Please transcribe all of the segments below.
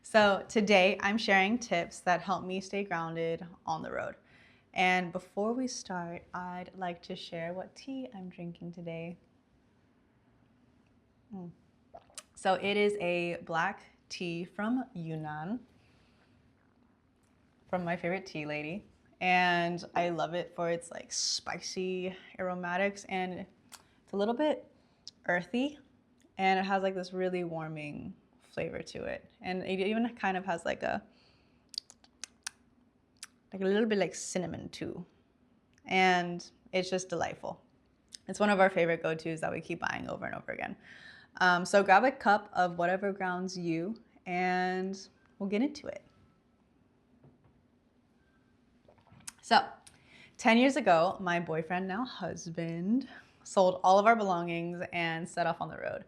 So today I'm sharing tips that help me stay grounded on the road. And before we start, I'd like to share what tea I'm drinking today. So it is a black tea from Yunnan, from my favorite tea lady. And I love it for its like spicy aromatics, and it's a little bit earthy, and it has like this really warming flavor to it. And it even kind of has like a little bit like cinnamon too. And it's just delightful. It's one of our favorite go-tos that we keep buying over and over again. So grab a cup of whatever grounds you, and we'll get into it. So 10 years ago, my boyfriend, now husband, sold all of our belongings and set off on the road.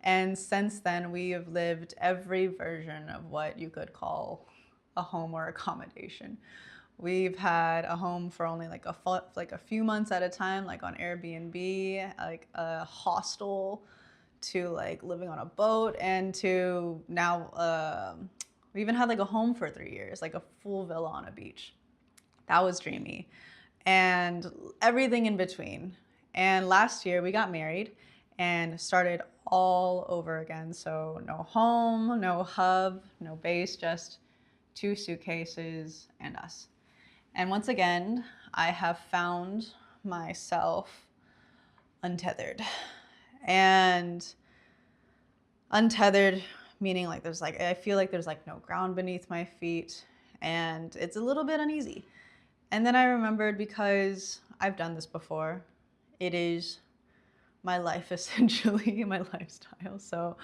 And since then, we have lived every version of what you could call a home or accommodation. We've had a home for only like a few months at a time, like on Airbnb, like a hostel, to like living on a boat, and to now we even had like a home for 3 years, like a full villa on a beach. That was dreamy, and everything in between. And last year we got married and started all over again. So no home, no hub, no base, just 2 suitcases and us. And once again, I have found myself untethered. And untethered meaning like I feel like there's like no ground beneath my feet, and it's a little bit uneasy. And then I remembered, because I've done this before, it is my life essentially, my lifestyle. So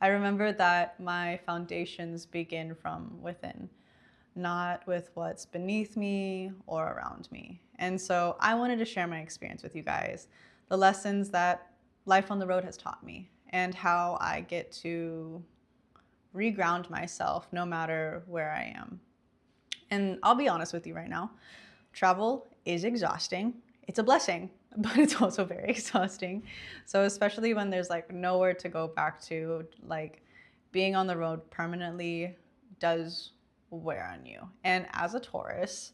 I remembered that my foundations begin from within, not with what's beneath me or around me. And so I wanted to share my experience with you guys, the lessons that life on the road has taught me, and how I get to reground myself no matter where I am. And I'll be honest with you right now, travel is exhausting. It's a blessing, but it's also very exhausting. So especially when there's like nowhere to go back to, like being on the road permanently does wear on you. And as a Taurus,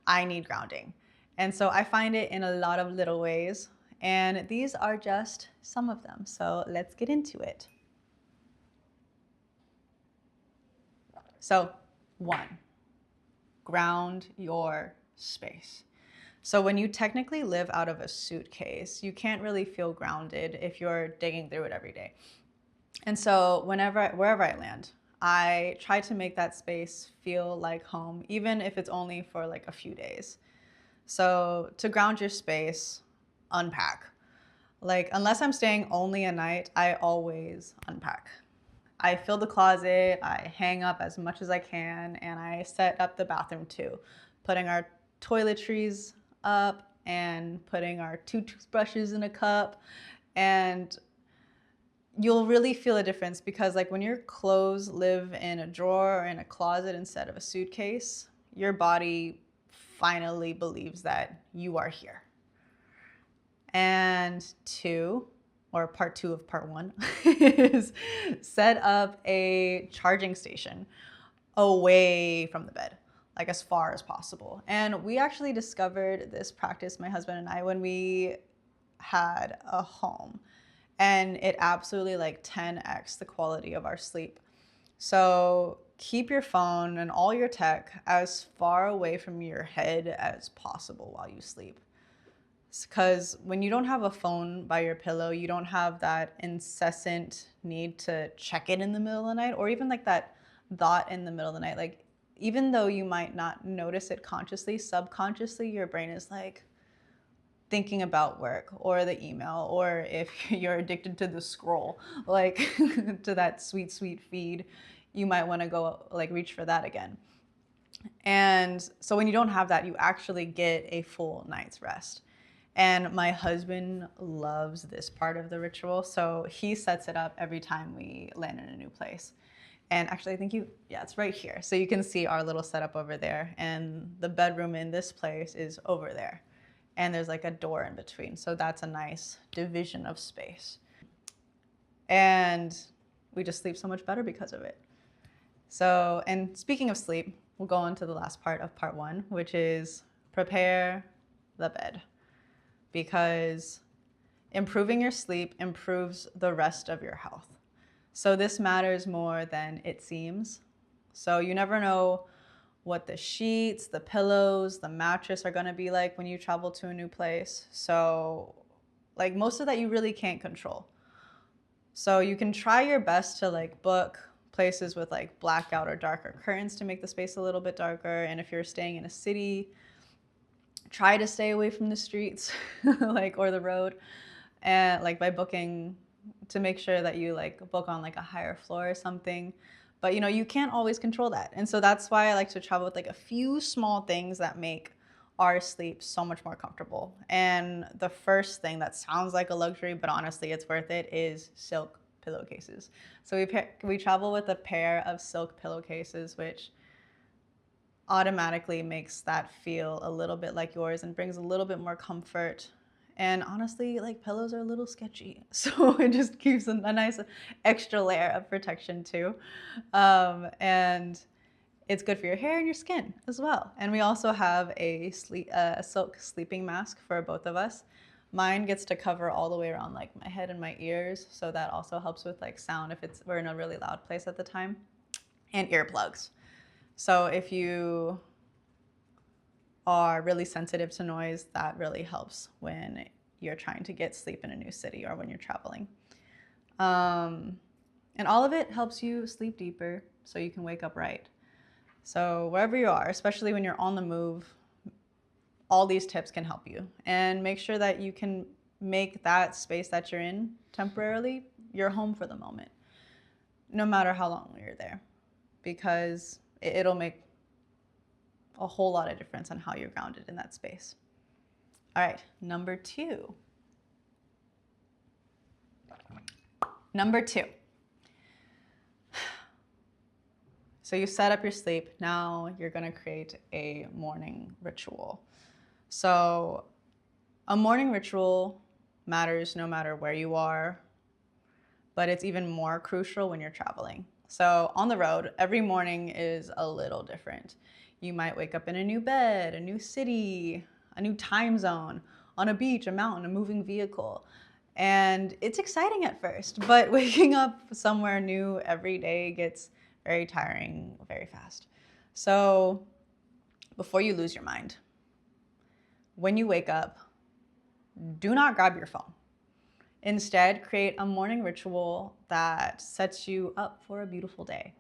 I need grounding. And so I find it in a lot of little ways. And these are just some of them. So let's get into it. So 1, ground your space. So when you technically live out of a suitcase, you can't really feel grounded if you're digging through it every day. And so wherever I land, I try to make that space feel like home, even if it's only for like a few days. So to ground your space, unpack. Like, unless I'm staying only a night, I always unpack. I fill the closet, I hang up as much as I can, and I set up the bathroom too, putting our toiletries up and putting our 2 toothbrushes in a cup. And you'll really feel a difference, because like when your clothes live in a drawer or in a closet instead of a suitcase, your body finally believes that you are here. And 2, or part 2 of part 1, is set up a charging station away from the bed, like as far as possible. And we actually discovered this practice, my husband and I, when we had a home, and it absolutely like 10x the quality of our sleep. So keep your phone and all your tech as far away from your head as possible while you sleep. Because when you don't have a phone by your pillow, you don't have that incessant need to check it in the middle of the night, or even like that thought in the middle of the night. Like, even though you might not notice it consciously, subconsciously, your brain is like thinking about work or the email, or if you're addicted to the scroll, like to that sweet, sweet feed, you might want to go like reach for that again. And so when you don't have that, you actually get a full night's rest. And my husband loves this part of the ritual, so he sets it up every time we land in a new place. And actually, I think yeah, it's right here. So you can see our little setup over there, and the bedroom in this place is over there. And there's like a door in between, so that's a nice division of space. And we just sleep so much better because of it. So, and speaking of sleep, we'll go on to the last part of part one, which is prepare the bed. Because improving your sleep improves the rest of your health. So this matters more than it seems. So you never know what the sheets, the pillows, the mattress are gonna be like when you travel to a new place. So like most of that you really can't control. So you can try your best to like book places with like blackout or darker curtains to make the space a little bit darker. And if you're staying in a city, try to stay away from the streets like or the road, and like by booking to make sure that you like book on like a higher floor or something. But you know, you can't always control that. And so that's why I like to travel with like a few small things that make our sleep so much more comfortable. And the first thing that sounds like a luxury, but honestly it's worth it, is silk pillowcases. So we travel with a pair of silk pillowcases, which automatically makes that feel a little bit like yours and brings a little bit more comfort. And honestly, like pillows are a little sketchy, so it just keeps a nice extra layer of protection too. And it's good for your hair and your skin as well. And we also have a silk sleeping mask for both of us. Mine gets to cover all the way around like my head and my ears, so that also helps with like sound if we're in a really loud place at the time. And earplugs. So if you are really sensitive to noise, that really helps when you're trying to get sleep in a new city or when you're traveling. And all of it helps you sleep deeper so you can wake up right. So wherever you are, especially when you're on the move, all these tips can help you. And make sure that you can make that space that you're in temporarily your home for the moment, no matter how long you're there, because it'll make a whole lot of difference on how you're grounded in that space. All right, number two. So you set up your sleep. Now you're gonna create a morning ritual. So a morning ritual matters no matter where you are, but it's even more crucial when you're traveling. So on the road, every morning is a little different. You might wake up in a new bed, a new city, a new time zone, on a beach, a mountain, a moving vehicle. And it's exciting at first, but waking up somewhere new every day gets very tiring very fast. So before you lose your mind, when you wake up, do not grab your phone. Instead, create a morning ritual that sets you up for a beautiful day.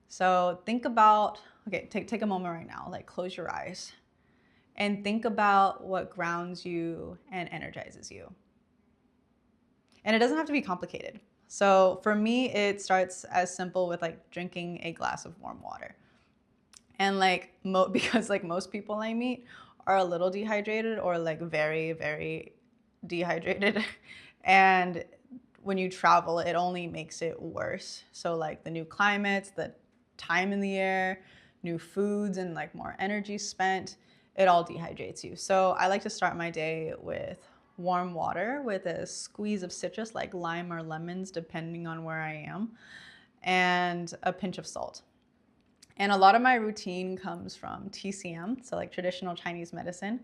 So think about, okay, take a moment right now, like close your eyes and think about what grounds you and energizes you. And it doesn't have to be complicated. So for me, it starts as simple with like drinking a glass of warm water. And like, because like most people I meet are a little dehydrated or like very, very dehydrated. And when you travel, it only makes it worse. So like the new climates, the time in the air, new foods, and like more energy spent, it all dehydrates you. So I like to start my day with warm water with a squeeze of citrus like lime or lemons, depending on where I am, and a pinch of salt. And a lot of my routine comes from TCM, so like traditional Chinese medicine.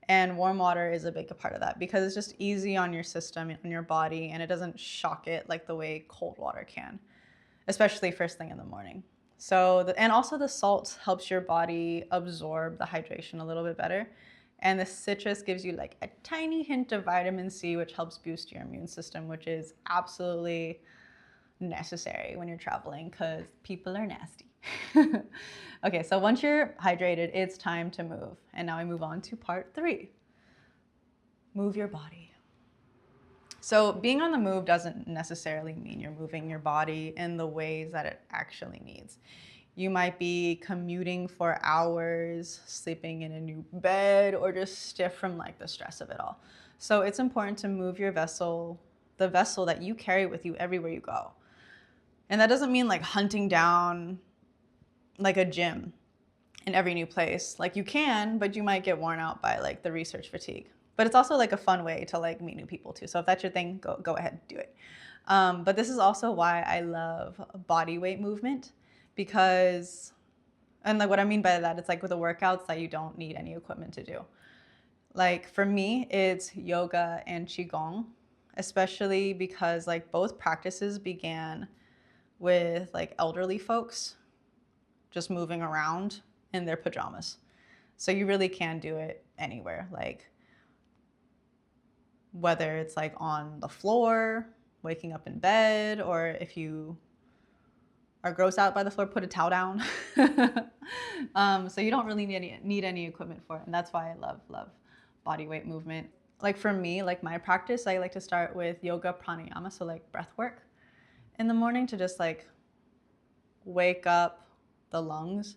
And warm water is a big part of that because it's just easy on your system, on your body, and it doesn't shock it like the way cold water can, especially first thing in the morning. So, and also the salt helps your body absorb the hydration a little bit better. And the citrus gives you like a tiny hint of vitamin C, which helps boost your immune system, which is absolutely necessary when you're traveling because people are nasty. Okay, so once you're hydrated, it's time to move. And now we move on to part 3. Move your body. So being on the move doesn't necessarily mean you're moving your body in the ways that it actually needs. You might be commuting for hours, sleeping in a new bed, or just stiff from like the stress of it all. So it's important to move your vessel, the vessel that you carry with you everywhere you go. And that doesn't mean like hunting down like a gym in every new place. Like you can, but you might get worn out by like the research fatigue. But it's also like a fun way to like meet new people too. So if that's your thing, go ahead, do it. But this is also why I love body weight movement, because, and like what I mean by that, it's like with the workouts that you don't need any equipment to do. Like for me, it's yoga and qigong, especially because like both practices began with like elderly folks just moving around in their pajamas. So you really can do it anywhere, like whether it's like on the floor, waking up in bed, or if you are grossed out by the floor, put a towel down. So you don't really need any equipment for it. And that's why I love body weight movement. Like for me, like my practice, I like to start with yoga pranayama, so like breath work in the morning to just like wake up the lungs.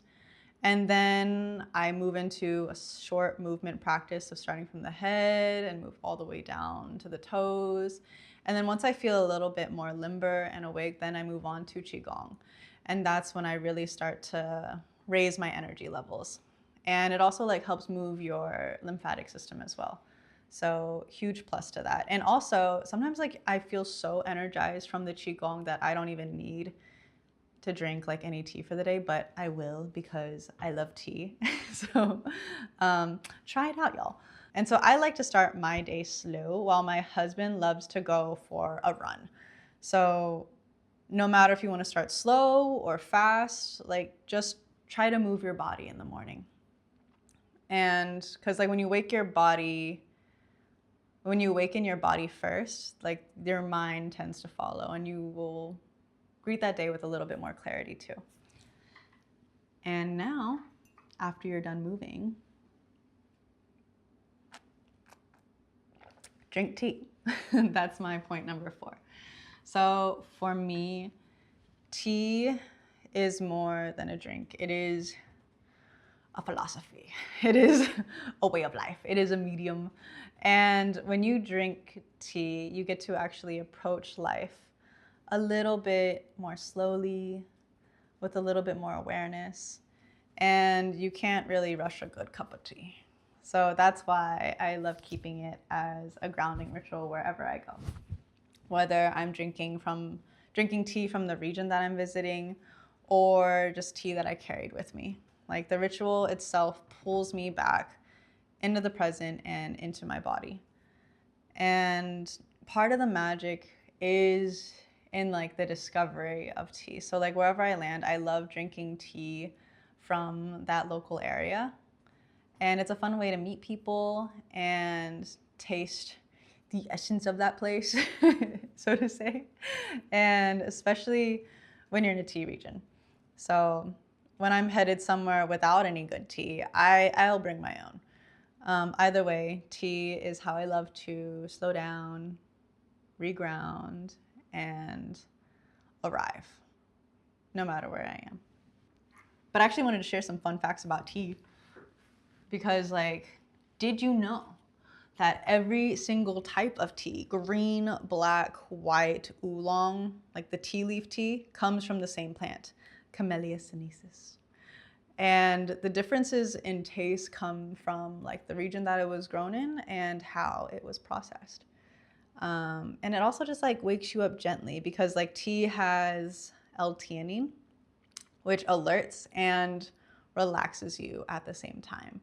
And then I move into a short movement practice of starting from the head and move all the way down to the toes. And then once I feel a little bit more limber and awake, then I move on to qigong. And that's when I really start to raise my energy levels. And it also like helps move your lymphatic system as well. So huge plus to that. And also sometimes like I feel so energized from the qigong that I don't even need to drink like any tea for the day, but I will because I love tea. So try it out, y'all. And so I like to start my day slow while my husband loves to go for a run. So no matter if you want to start slow or fast, like just try to move your body in the morning. And because like when you awaken your body first, like your mind tends to follow and you will greet that day with a little bit more clarity too. And now, after you're done moving, drink tea. That's my point number 4. So for me, tea is more than a drink. It is a philosophy. It is a way of life. It is a medium. And when you drink tea, you get to actually approach life a little bit more slowly, with a little bit more awareness. And you can't really rush a good cup of tea. So that's why I love keeping it as a grounding ritual wherever I go. Whether I'm drinking tea from the region that I'm visiting or just tea that I carried with me. Like the ritual itself pulls me back into the present and into my body. And part of the magic is in like the discovery of tea. So like wherever I land, I love drinking tea from that local area. And it's a fun way to meet people and taste the essence of that place, so to say. And especially when you're in a tea region. So when I'm headed somewhere without any good tea, I'll bring my own. Either way, tea is how I love to slow down, reground, and arrive, no matter where I am. But I actually wanted to share some fun facts about tea because, like, did you know that every single type of tea, green, black, white, oolong, like the tea leaf tea, comes from the same plant, Camellia sinensis. And the differences in taste come from like the region that it was grown in and how it was processed. And it also just like wakes you up gently because like tea has L-theanine, which alerts and relaxes you at the same time.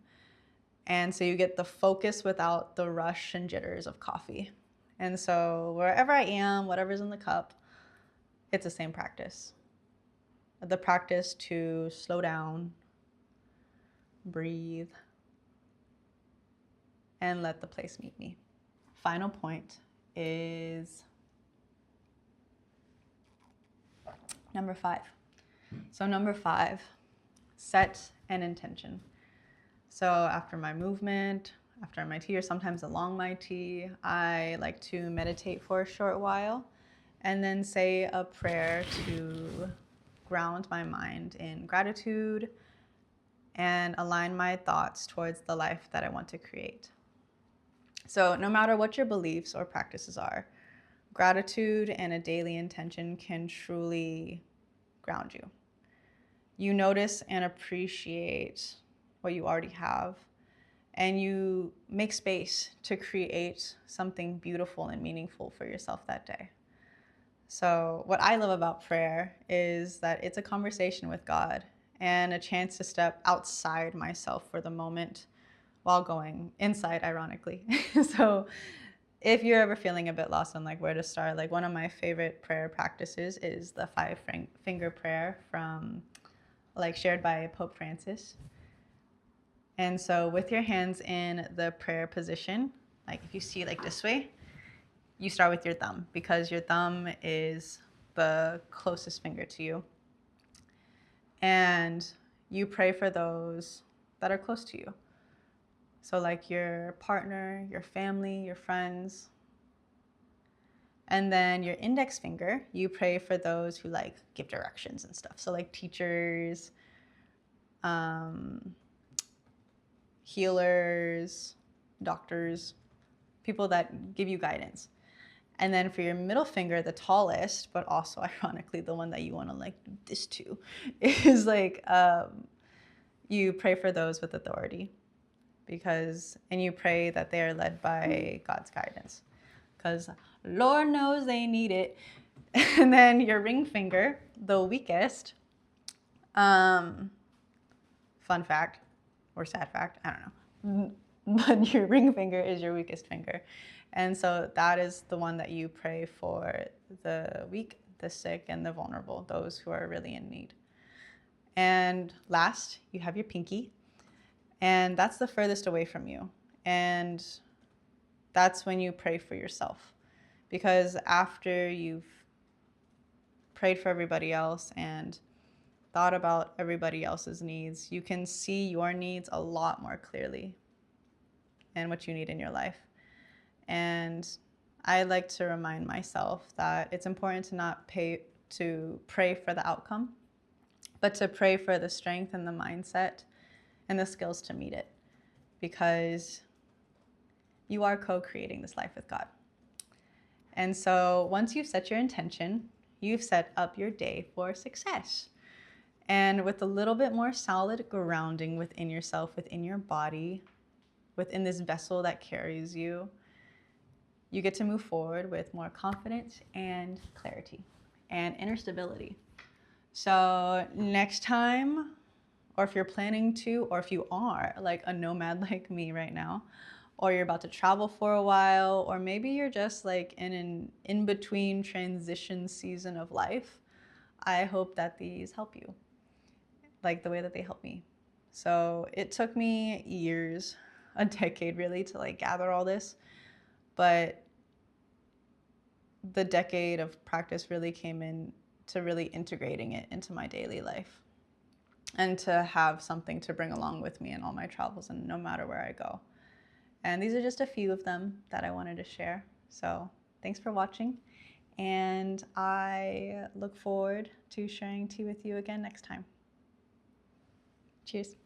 And so you get the focus without the rush and jitters of coffee. And so wherever I am, whatever's in the cup, it's the same practice. The practice to slow down, breathe, and let the place meet me. Final point is number 5. So number 5, set an intention. So after my movement, after my tea, or sometimes along my tea, I like to meditate for a short while and then say a prayer to ground my mind in gratitude and align my thoughts towards the life that I want to create. So no matter what your beliefs or practices are, gratitude and a daily intention can truly ground you. You notice and appreciate what you already have, and you make space to create something beautiful and meaningful for yourself that day. So, what I love about prayer is that it's a conversation with God and a chance to step outside myself for the moment while going inside, ironically. So, if you're ever feeling a bit lost on like where to start, like one of my favorite prayer practices is the finger prayer from like shared by Pope Francis. And so, with your hands in the prayer position, like if you see like this way, you start with your thumb because your thumb is the closest finger to you. And you pray for those that are close to you. So, like your partner, your family, your friends. And then your index finger, you pray for those who like give directions and stuff. So, like teachers, healers, doctors, people that give you guidance. And then for your middle finger, the tallest, but also ironically the one that you want to like do this to, is like you pray for those with authority, and you pray that they are led by God's guidance, because Lord knows they need it. And then your ring finger, the weakest, fun fact or sad fact, I don't know, but your ring finger is your weakest finger. And so that is the one that you pray for the weak, the sick, and the vulnerable, those who are really in need. And last, you have your pinky, and that's the furthest away from you. And that's when you pray for yourself, because after you've prayed for everybody else and thought about everybody else's needs, you can see your needs a lot more clearly and what you need in your life. And I like to remind myself that it's important to not pray for the outcome, but to pray for the strength and the mindset and the skills to meet it, because you are co-creating this life with God. And so once you've set your intention, you've set up your day for success. And with a little bit more solid grounding within yourself, within your body, within this vessel that carries you, you get to move forward with more confidence and clarity and inner stability. So next time, or if you're planning to, or if you are like a nomad like me right now, or you're about to travel for a while, or maybe you're just like in an in-between transition season of life, I hope that these help you, like the way that they help me. So it took me years, a decade really, to like gather all this, but the decade of practice really came in to really integrating it into my daily life and to have something to bring along with me in all my travels and no matter where I go. And these are just a few of them that I wanted to share. So thanks for watching, and I look forward to sharing tea with you again next time. Cheers.